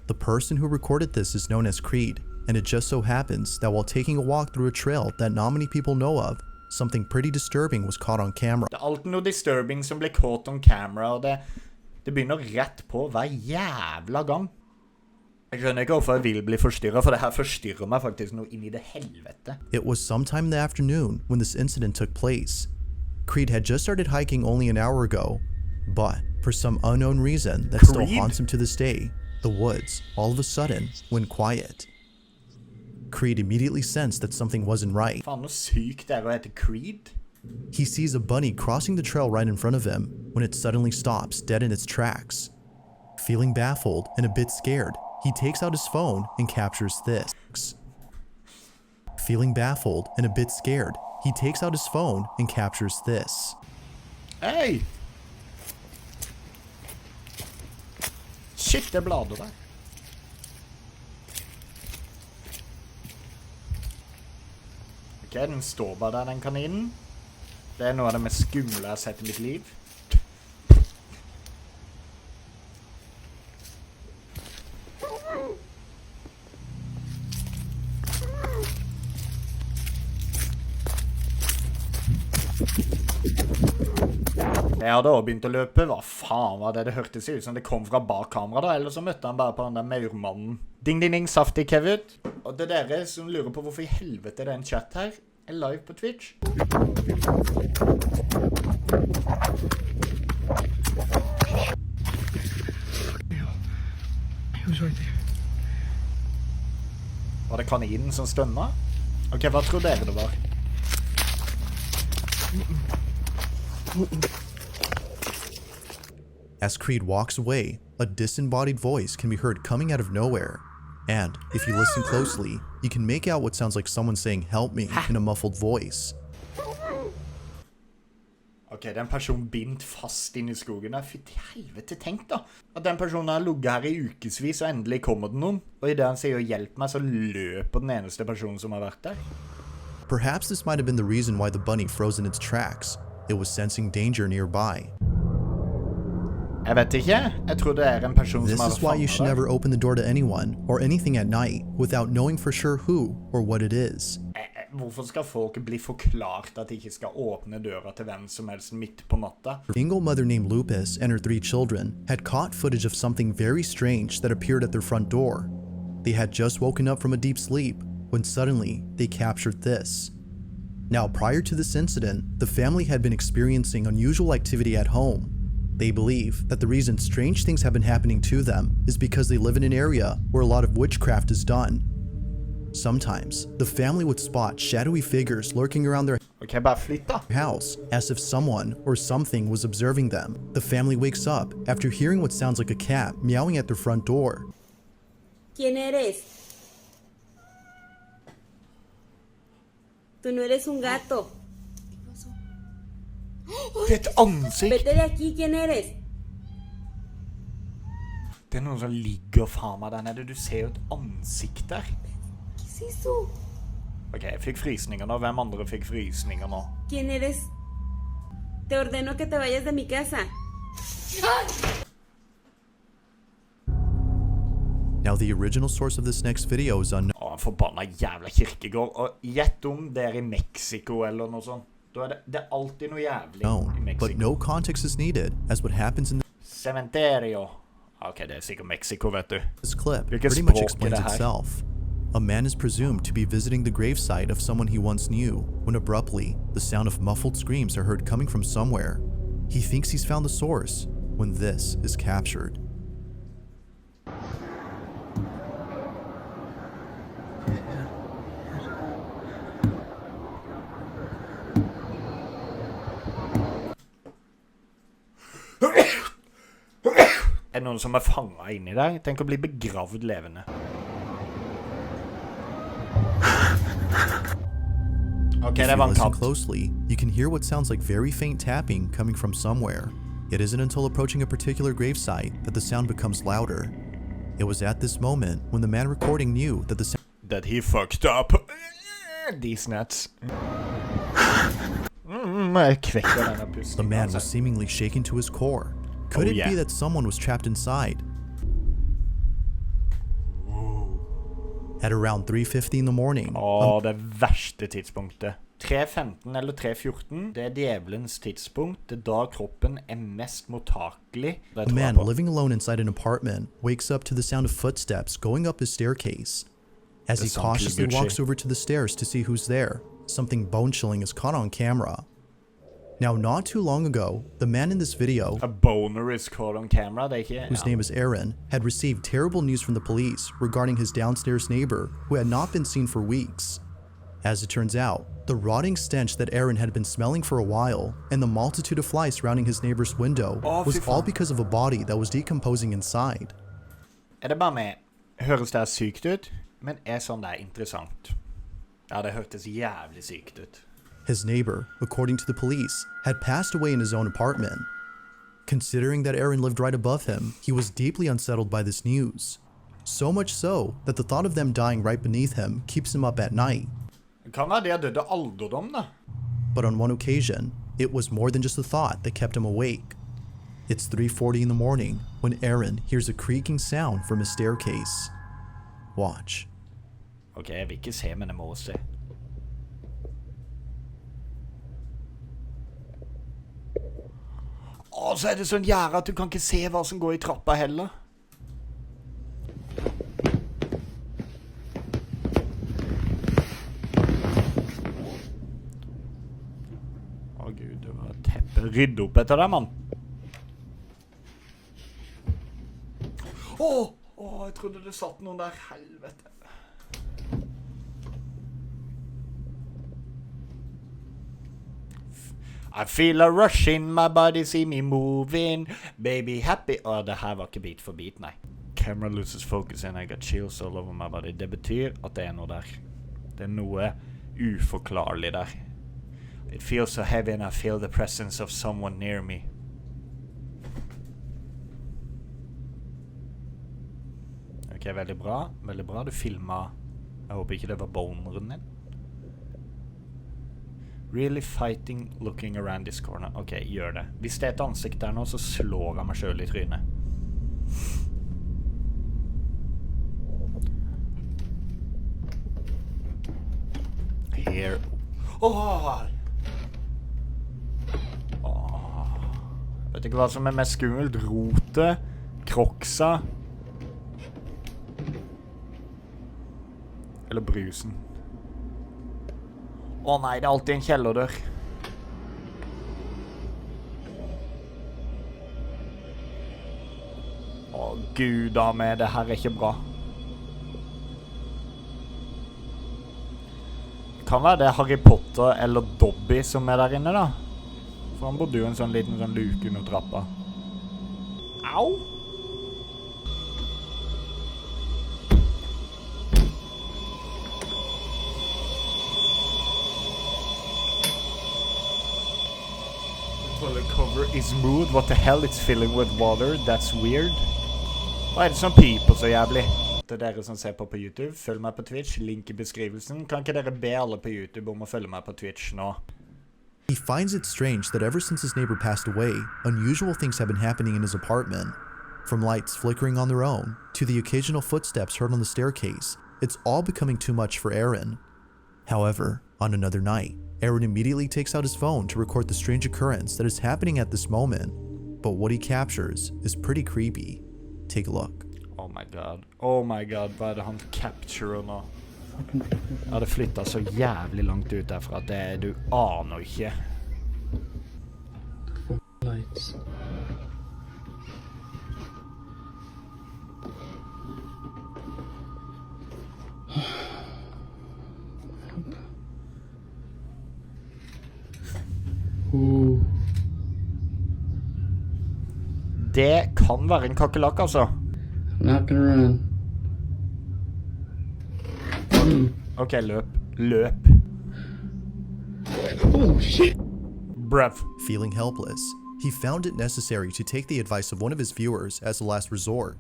The person who recorded this is known as Creed, and it just so happens that while taking a walk through a trail that not many people know of, something pretty disturbing was caught on camera. Det alltid noe disturbing som blir caught on camera, og det begynner rett på hver jævla gang. Jeg skjønner ikke hvorfor jeg vil bli forstyrret, for det her forstyrrer meg faktisk noe inn I det helvete. It was sometime in the afternoon when this incident took place. Creed had just started hiking only an hour ago, but for some unknown reason that still haunts him to this day, the woods, all of a sudden, went quiet. Creed immediately sensed that something wasn't right. Faen, noe sykt det å hete Creed. He sees a bunny crossing the trail right in front of him when it suddenly stops dead in its tracks. Feeling baffled and a bit scared, he takes out his phone and captures this. Feeling baffled and a bit scared, he takes out his phone and captures this. Hey! Shit, det bladet der. Ok, den står bare der, den kaninen. Det noe av det mest skumle jeg har sett I mitt liv. Jeg hadde også begynt å løpe. Hva faen var det? Det hørtes ut som det kom fra bak kamera da, eller så møtte han bare på den der maurmannen. Ding, ding, ding, saftig, Kevin. Og det dere som lurer på hvorfor I helvete det en chat her, live på Twitch. Var det kaninen som stønnet? Ok, hva tror dere det var? As Creed walks away, a disembodied voice can be heard coming out of nowhere. And if you listen closely, you can make out what sounds like someone saying "help me" in a muffled voice. Ok, den personen bindt fast inn I skogen der. Fy til helvete, tenk da. At den personen har ligget her I ukesvis, og endelig kommer det noen. Og I det han sier hjelp meg, så løper den eneste personen som har vært der. Perhaps this might have been the reason why the bunny froze in its tracks. It was sensing danger nearby. Jeg vet ikke. Jeg tror det en person This som har is why you should never open the door to anyone or anything at night without knowing for sure who or what it is. Hvorfor skal folk bli forklart at de ikke skal åpne døra til hvem som helst midt på natta? A single mother named Lupus and her 3 children had caught footage of something very strange that appeared at their front door. They had just woken up from a deep sleep when suddenly they captured this. Now, prior to this incident, the family had been experiencing unusual activity at home. They believe that the reason strange things have been happening to them is because they live in an area where a lot of witchcraft is done. Sometimes, the family would spot shadowy figures lurking around their house as if someone or something was observing them. The family wakes up after hearing what sounds like a cat meowing at their front door. ¿Quién eres? Tú no eres un gato. Det et ansikt! Vete de aquí, ¿quién eres? Det noen som ligger faen meg der nede. Du ser jo et ansikt der. ¿Qué es eso? Ok, jeg fikk frysninger nå. Hvem andre fikk frysninger nå? ¿Quién eres? Te ordeno que te vayas de mi casa. Now, the original source of this next video is unknown. Å, en forbanna jævla kirkegård. Og gjett om det I Mexico eller noe sånt. Da det alltid noe jævlig I Mexico. But no context is needed, as what happens in Cementerio. Ok, det sikkert Mexico, vet du. this clip Hvilket pretty much språk explains det her? itself. A man is presumed to be visiting the gravesite of someone he once knew, when abruptly, the sound of muffled screams are heard coming from somewhere. He thinks he's found the source, when this is captured. Noen som fanget inn I deg? Tenk å bli begravd levende. Ok, If det you var en listen katt. closely, you can hear what sounds like very faint tapping coming from somewhere. It isn't until approaching a particular gravesite that the sound becomes louder. It was at this moment when the man recording knew that the sound That he fucked up. These nuts. Jeg kvekker denne pusten. the man was seemingly shaken to his core. Could Oh, it yeah. be that someone was trapped inside? At around 3:50 in the morning, Det verste tidspunktet. 3:15 eller 3:14, det djevelens tidspunkt. Det da kroppen mest mottakelig. a man living alone inside an apartment wakes up to the sound of footsteps going up his staircase. As he cautiously walks over to the stairs to see who's there, something bone-chilling is caught on camera. Now, not too long ago, the man in this video, A boner is caught on camera, det ikke? whose name is Aaron, had received terrible news from the police regarding his downstairs neighbor who had not been seen for weeks. As it turns out, the rotting stench that Aaron had been smelling for a while and the multitude of flies surrounding his neighbor's window was all because of a body that was decomposing inside. Det bare meg? Høres det sykt ut? Men sånn det interessant? Ja, det hørtes jævlig sykt ut. His neighbor, according to the police, had passed away in his own apartment. Considering that Aaron lived right above him, he was deeply unsettled by this news. So much so that the thought of them dying right beneath him keeps him up at night. Det kan være de døde alderdom, da. But on one occasion, it was more than just a thought that kept him awake. It's 3:40 in the morning when Aaron hears a creaking sound from his staircase. Watch. Ok, jeg vil ikke se, men jeg må se. Så det sånn gjerde at du kan ikke se hva som går i trappa heller. Gud, det var et teppe. Rydd opp etter deg, mann. Jeg trodde det satt noen der. Helvete. I feel a rush in my body, see me moving. Baby happy. Det her var ikke beat for beat, nei. Camera loses focus and I got chills all over my body. Det betyr at det noe der. Det noe uforklarlig der. It feels so heavy and I feel the presence of someone near me. Ok, veldig bra. Veldig bra. Du filmet. Jeg håper ikke det var boneren din. Really fighting, looking around this corner. Ok, gjør det. Hvis det et ansikt der nå, så slår jeg meg selv i trynet. Here. Vet ikke hva som mest skummelt. Rote, kroksa, eller brusen. Nei, det alltid en kjellerdør. Gud da med, det her ikke bra. Det kan være det Harry Potter eller Dobby som der inne da. For han bodde jo en sånn liten luke under trappa. Au! The cover is smooth. What the hell? It's filling with water. That's weird. Hva det som piper så jævlig? Til dere som ser på YouTube, følg meg på Twitch. Link i beskrivelsen. Kan ikke dere be alle på YouTube om å følge meg på Twitch nå? He finds it strange that ever since his neighbor passed away, unusual things have been happening in his apartment. From lights flickering on their own, to the occasional footsteps heard on the staircase, it's all becoming too much for Aaron. However, on another night, Aaron immediately takes out his phone to record the strange occurrence that is happening at this moment, but what he captures is pretty creepy. Take a look. Oh my god, hva det han capturer nå? Ja, det flyttet så jævlig langt ut derfra at det du aner ikke. Lights. Det kan være en kakelakk, altså. Not gonna run. Ok, løp. Oh shit! Bruv. Feeling helpless, he found it necessary to take the advice of one of his viewers as a last resort.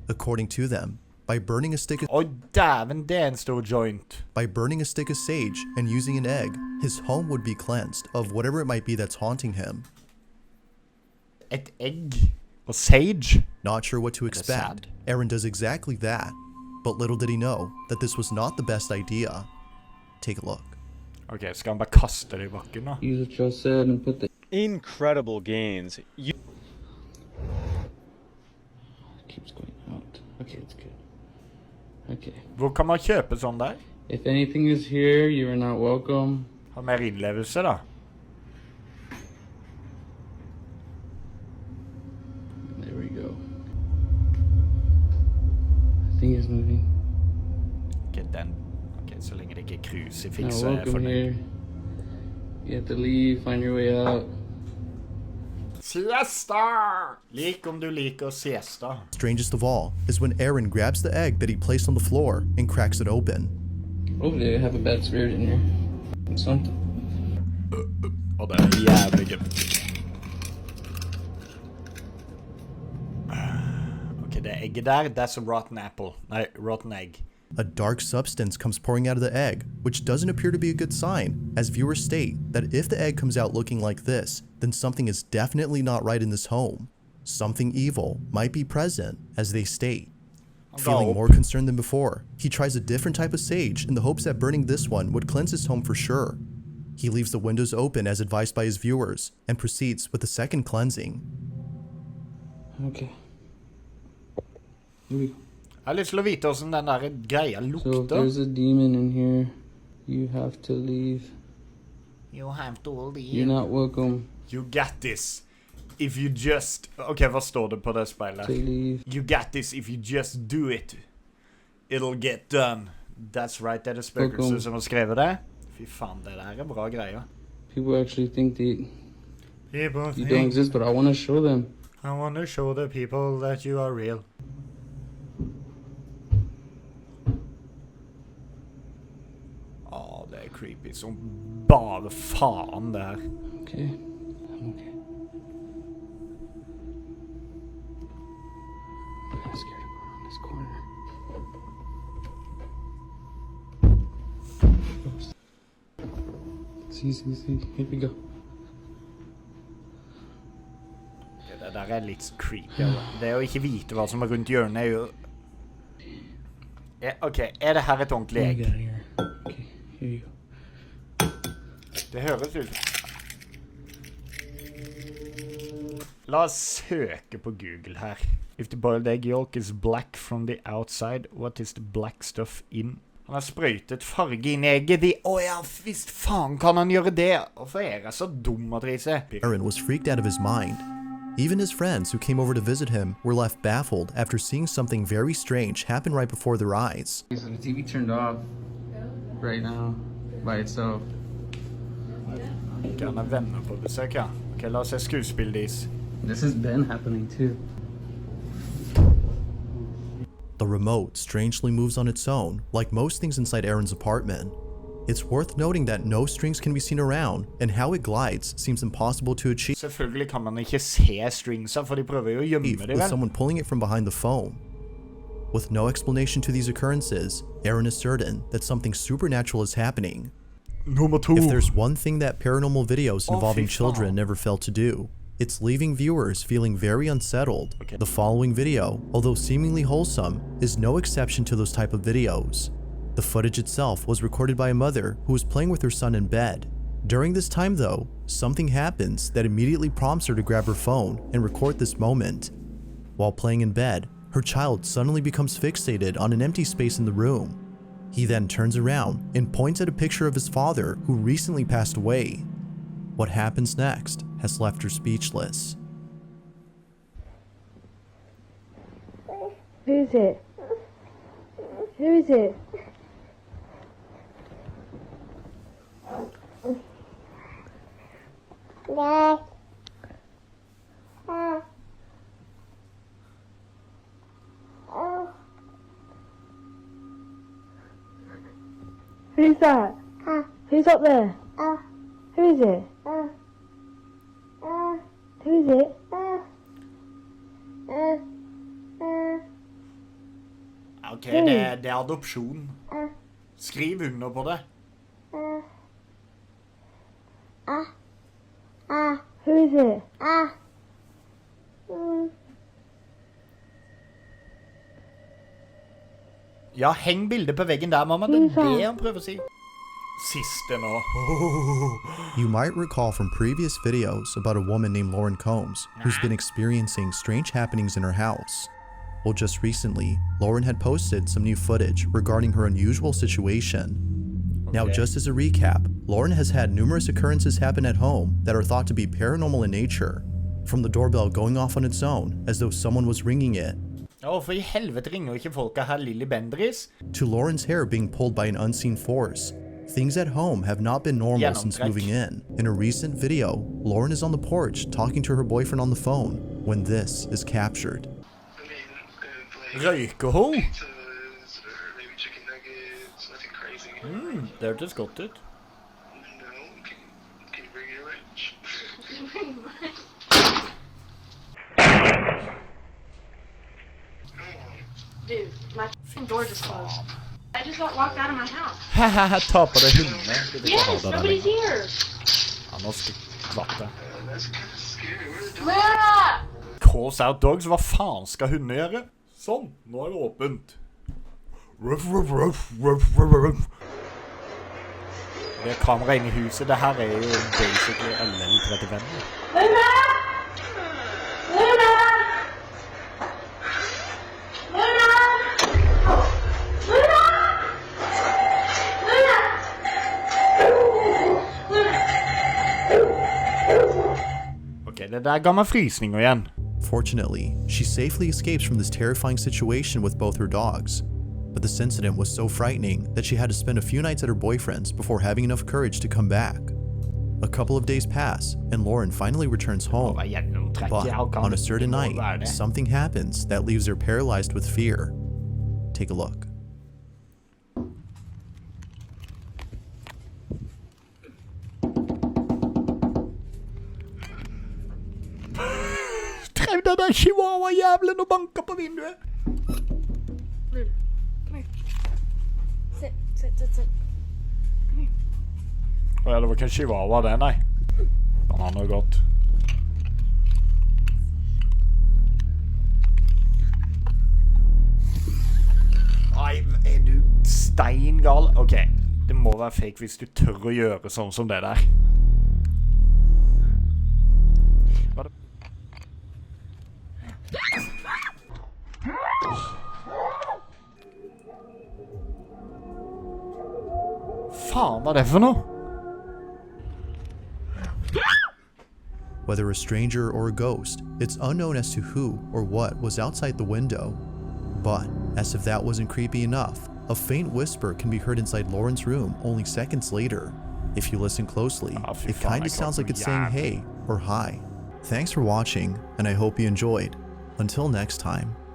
According to them, by burning a stick of Dæven, det en stor joint. By burning a stick of sage and using an egg, his home would be cleansed of whatever it might be that's haunting him. Et egg? Og sage? Not sure what to expect, Aaron does exactly that. But little did he know that this was not the best idea. Take a look. Ok, skal han bare kaste det i bakken da? Use what y'all said and put the Incredible gains. keeps going out. Okay, it's good. Okay. Hvor kan man kjøpe sånn der? If anything is here, you are not welcome. Ha mer innlevelse da. There we go. I think it's moving. Ok, så lenge det ikke er Now krusifiks, så er jeg welcome fornøyd. here. You have to leave, find your way out. Siesta! Lik om du liker siesta. Strangest of all is when Aaron grabs the egg that he placed on the floor and cracks it open. Hopefully they have a bad spirit in here. Something. Og det er jævlig gøy. Ok, det egget der, that's a rotten apple. Nei, rotten egg. A dark substance comes pouring out of the egg, which doesn't appear to be a good sign, as viewers state that if the egg comes out looking like this, then something is definitely not right in this home. Something evil might be present, as they state. Feeling more concerned than before, he tries a different type of sage in the hopes that burning this one would cleanse his home for sure. He leaves the windows open as advised by his viewers and proceeds with the second cleansing. Okay. Here we go. Jeg har lyst til å vite hvordan den der greia So if lukter. there's a demon in here, you have to leave. You have to leave. You're not welcome You got this. If you just... Ok, hva står det på det speilet? to leave. You got this if you just do it. It'll get done. That's right, det er det spøkelset som har skrevet det. Fy faen, det der er bra greier. People actually think that People you don't exist, but I want to show them. I want to show the people that you are real. Åh, det er creepy som bare faen der. Okay. I'm okay. I'm kind of scared to go around this corner. See. Here we go. Det der er litt creepy. Det å ikke vite hva som er rundt hjørnet er jo... Ok, er det her et ordentlig What we egg? got here? Okay, here you go. Det høres ut. La oss søke på Google her. If the boiled egg yolk is black from the outside, what is the black stuff in? Han har sprøytet farge inn i egget. Ja, visst faen kan han gjøre det. Hvorfor er jeg så dum, Matrice? Aaron was freaked out of his mind. Even his friends who came over to visit him were left baffled after seeing something very strange happen right before their eyes. So the TV turned off right now by itself. Kan jeg venner på besøk, ja? Ok, la oss se skuespillet deres. This has been happening too. The remote strangely moves on its own, like most things inside Aaron's apartment. It's worth noting that no strings can be seen around, and how it glides seems impossible to achieve Selvfølgelig kan man ikke se stringsa, for de prøver jo å gjemme det, with vel? someone pulling it from behind the phone. With no explanation to these occurrences, Aaron is certain that something supernatural is happening. Nummer 2. If there's one thing that paranormal videos involving fy faen. children never fail to do, it's leaving viewers feeling very unsettled. Okay. The following video, although seemingly wholesome, is no exception to those type of videos. The footage itself was recorded by a mother who was playing with her son in bed. During this time though, something happens that immediately prompts her to grab her phone and record this moment. While playing in bed, her child suddenly becomes fixated on an empty space in the room. He then turns around and points at a picture of his father who recently passed away. What happens next has left her speechless. Who is it? Who is it? Who's that? Who's up there? Who is it? Who is it? Ok, det er adopsjon. Skriv under på det. Who is it? Ja, heng bildet på veggen der, mamma. Det er det han prøver å si. Siste nå. You might recall from previous videos about a woman named Lauren Combs who's been experiencing strange happenings in her house. Well, just recently, Lauren had posted some new footage regarding her unusual situation. Now, just as a recap, Lauren has had numerous occurrences happen at home that are thought to be paranormal in nature, from the doorbell going off on its own as though someone was ringing it, For I helvete ringer ikke folka her Lily Bendriss? to Lauren's hair being pulled by an unseen force. Things at home have not been normal since moving in. In a recent video, Lauren is on the porch talking to her boyfriend on the phone when this is captured. Røyker hun? Det hørtes godt ut. Dude, my f***ing door just closed. I just got locked out of my house. Haha, ta på det hundene. Yes, nobody's here. Ja, nå skvatt det. Luna! Calls out dogs, hva faen skal hundene gjøre? Sånn, nå er det åpent. Ruff, ruff, ruff, ruff, ruff, ruff. Det er kamera inne i huset, det her er jo basically LL35. Luna! Luna! Luna! Luna! Luna! Ok, det der ga meg frysninger igjen. Fortunately, she safely escapes from this terrifying situation with both her dogs. But this incident was so frightening that she had to spend a few nights at her boyfriend's before having enough courage to come back. A couple of days pass, and Lauren finally returns home. But on a certain night, something happens that leaves her paralyzed with fear. Take a look. Trev den der chihuahua-jævlen og banka på vinduet. Luna, come here. Sit, sit, sit, sit. Come here. Ja, det var ikke en chihuahua det, nei. Den har noe godt. Nei, er du steingal? Ok, det må være fake hvis du tør å gjøre sånn som det der. Hva er det? Faen, hva er det for noe? Whether a stranger or a ghost, it's unknown as to who or what was outside the window. But, as if that wasn't creepy enough, a faint whisper can be heard inside Lauren's room only seconds later. If you listen closely, it kinda sounds like it's saying hey or hi. Thanks for watching, and I hope you enjoyed. Until next time.